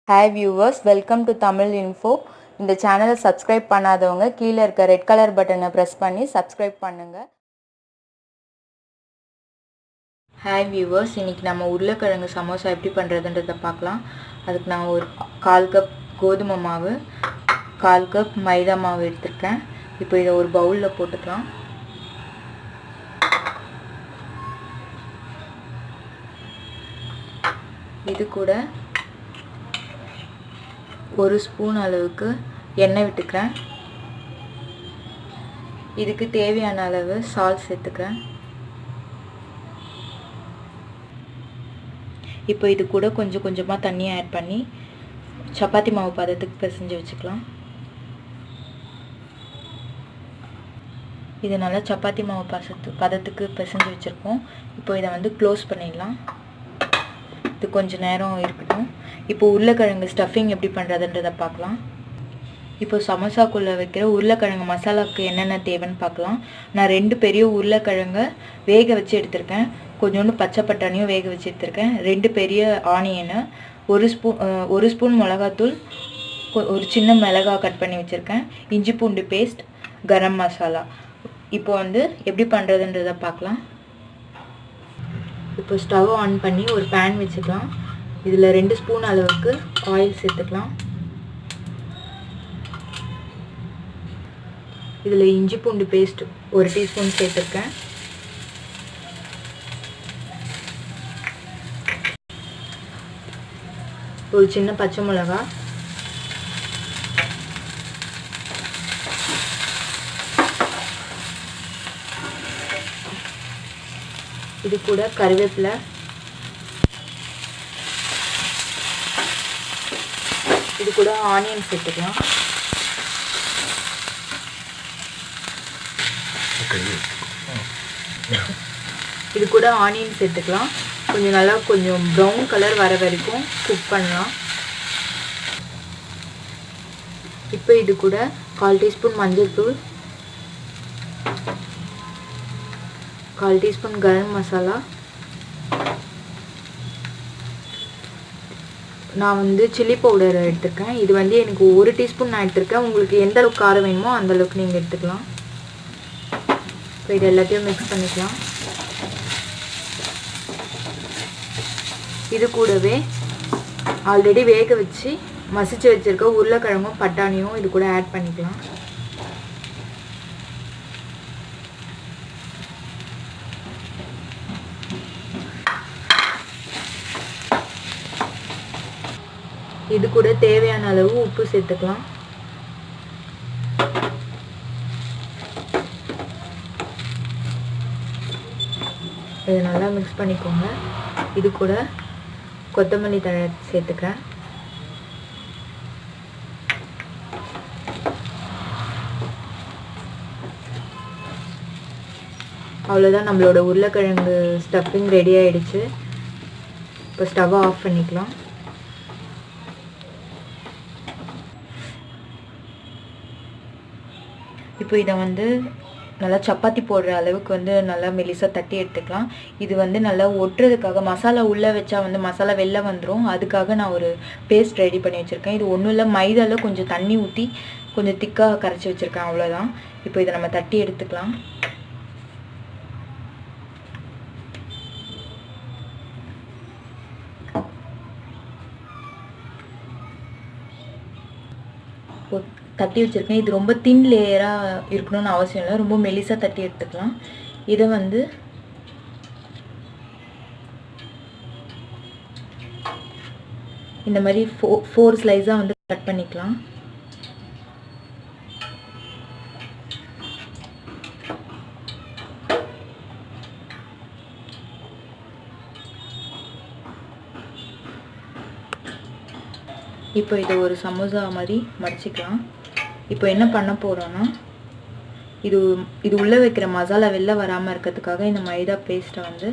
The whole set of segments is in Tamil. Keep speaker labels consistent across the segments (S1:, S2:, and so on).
S1: Hi viewers, welcome to Tamil Info. இந்த சேனலை சப்ஸ்கிரைப் பண்ணாதவங்க கீழே இருக்க ரெட் கலர் பட்டனை ப்ரெஸ் பண்ணி சப்ஸ்கிரைப் பண்ணுங்க. Hi viewers, இன்னைக்கு நம்ம உருளைக்கிழங்கு சமோசா எப்படி பண்ணுறதுன்றதை பார்க்கலாம். அதுக்கு நான் ஒரு 1/4 கப் கோதுமை மாவு 1/4 கப் மைதா மாவு எடுத்துருக்கேன். இப்போ இதை ஒரு பவுலில் போட்டுக்கலாம். இது கூட ஒரு ஸ்பூன் அளவுக்கு எண்ணெய் விட்டுக்கிறேன். இதுக்கு தேவையான அளவு சால்ட் சேர்த்துக்கிறேன். இப்போ இது கூட கொஞ்சம் கொஞ்சமாக தண்ணி ஆட் பண்ணி சப்பாத்தி மாவு பதத்துக்கு பிசைஞ்சு வச்சுக்கலாம். இது நல்லா சப்பாத்தி மாவு பதத்துக்கு பிசைஞ்சு வச்சுருக்கோம். இப்போ இதை வந்து க்ளோஸ் பண்ணிடலாம். இது கொஞ்சம் நேரம் இருக்கட்டும். இப்போ உருளைக்கிழங்கு ஸ்டஃபிங் எப்படி பண்ணுறதுன்றதை பார்க்கலாம். இப்போ சமோசாக்குள்ளே வைக்கிற உருளைக்கிழங்கு மசாலாவுக்கு என்னென்ன தேவைன்னு பார்க்கலாம். நான் 2 பெரிய உருளைக்கிழங்கை வேக வச்சு எடுத்திருக்கேன். கொஞ்சோண்டு பச்சை பட்டாணியும் வேக வச்சு எடுத்திருக்கேன். 2 பெரிய ஆனியனு, ஒரு ஸ்பூன் மிளகாத்தூள், ஒரு சின்ன மிளகாய் கட் பண்ணி வச்சுருக்கேன், இஞ்சி பூண்டு பேஸ்ட், கரம் மசாலா. இப்போ வந்து எப்படி பண்ணுறதுன்றதை பார்க்கலாம். இப்போ ஸ்டவ் ஆன் பண்ணி ஒரு பேன் வச்சுக்கலாம். இதில் 2 ஸ்பூன் அளவுக்கு ஆயில் சேர்த்துக்கலாம். இதில் இஞ்சி பூண்டு பேஸ்ட் 1 டீஸ்பூன் சேர்த்துருக்கேன். ஒரு சின்ன பச்சை மிளகா, இது கூட கருவேப்பிலை, இது கூட ஆனியன் சேர்த்துக்கலாம். இது கூட ஆனியன் சேர்த்துக்கலாம். கொஞ்சம் ப்ரௌன் கலர் வர வரைக்கும் குக் பண்ணலாம். இப்போ இது கூட 1/4 டீஸ்பூன் மஞ்சள் தூள், 1/4 டீஸ்பூன் கரம் மசாலா, நான் வந்து சில்லி பவுடர் எடுத்துருக்கேன். இது வந்து எனக்கு 1 டீஸ்பூன் நான் எடுத்துருக்கேன். உங்களுக்கு எந்த அளவுக்கு காரம் வேணுமோ அந்த அளவுக்கு நீங்கள் எடுத்துக்கலாம். இப்போ இது எல்லாத்தையும் மிக்ஸ் பண்ணிக்கலாம். இது கூடவே ஆல்ரெடி வேக வச்சு மசிச்சு வச்சுருக்க உருளைக்கிழங்கும் பட்டாணியும் இது கூட ஆட் பண்ணிக்கலாம். இது கூட தேவையான அளவு உப்பு சேர்த்துக்கலாம். இதை நல்லா மிக்ஸ் பண்ணிக்கோங்க. இது கூட கொத்தமல்லி தழை சேர்த்துக்கிறேன். அவ்வளோதான், நம்மளோட உருளைக்கிழங்கு ஸ்டஃபிங் ரெடி ஆகிடுச்சு. இப்போ ஸ்டவ்வை ஆஃப் பண்ணிக்கலாம். இப்போ இதை வந்து நல்லா சப்பாத்தி போடுற அளவுக்கு வந்து நல்லா மெலிசாக தட்டி எடுத்துக்கலாம். இது வந்து நல்லா ஒட்டுறதுக்காக மசாலா உள்ளே வச்சா வந்து மசாலா வெளில வந்துடும். அதுக்காக நான் ஒரு பேஸ்ட் ரெடி பண்ணி வச்சுருக்கேன். இது ஒன்றும் இல்லை, மைதாவில் கொஞ்சம் தண்ணி ஊற்றி கொஞ்சம் திக்காக கரைச்சி வச்சுருக்கேன், அவ்வளோதான். இப்போ இதை நம்ம தட்டி எடுத்துக்கலாம். தட்டி வச்சுருக்கேன். இது ரொம்ப தின் லேயராக இருக்கணும்னு அவசியம் இல்லை, ரொம்ப மெலிசாக தட்டி எடுத்துக்கலாம். இதை வந்து இந்த மாதிரி 4 ஸ்லைஸாக வந்து கட் பண்ணிக்கலாம். இப்போ இதை ஒரு சமோசா மாதிரி மடிச்சிக்கலாம். இப்போ என்ன பண்ண போகிறோன்னா, இது உள்ளே வைக்கிற மசாலா வெளில வராமல் இருக்கிறதுக்காக இந்த மைதா பேஸ்ட்டை வந்து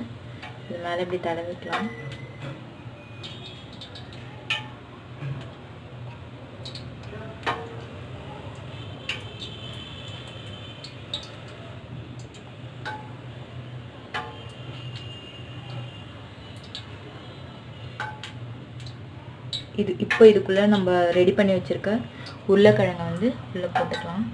S1: இது மேலே இப்படி தடவிக்கலாம். இப்போ இதுக்குள்ளே நம்ம ரெடி பண்ணி வச்சுருக்க உருளைக்கிழங்கை வந்து உள்ளே போட்டுக்கலாம்.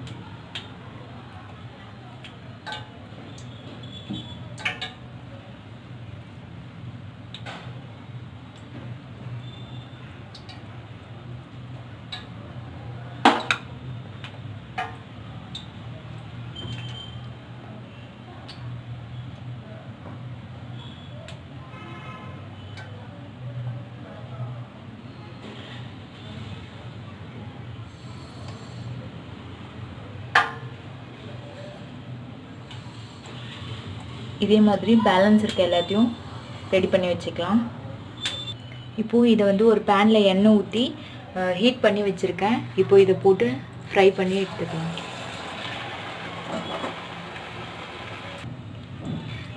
S1: இதே மாதிரி பேலன்ஸ் இருக்க எல்லாத்தையும் ரெடி பண்ணி வச்சுக்கலாம். இப்போது இதை வந்து ஒரு பேனில் எண்ணெய் ஊற்றி ஹீட் பண்ணி வச்சுருக்கேன். இப்போது இதை போட்டு ஃப்ரை பண்ணி எடுத்துக்கலாம்.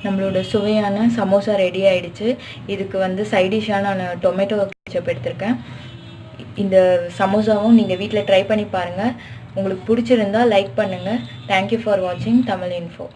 S1: நம்மளோட சுவையான சமோசா ரெடி ஆகிடுச்சு. இதுக்கு வந்து சைடிஷாக நான் டொமேட்டோ கெச்சப் எடுத்திருக்கேன். இந்த சமோசாவும் நீங்கள் வீட்டில் ட்ரை பண்ணி பாருங்கள். உங்களுக்கு பிடிச்சிருந்தால் லைக் பண்ணுங்கள். தேங்க்யூ ஃபார் வாட்சிங் தமிழ் இன்ஃபோ.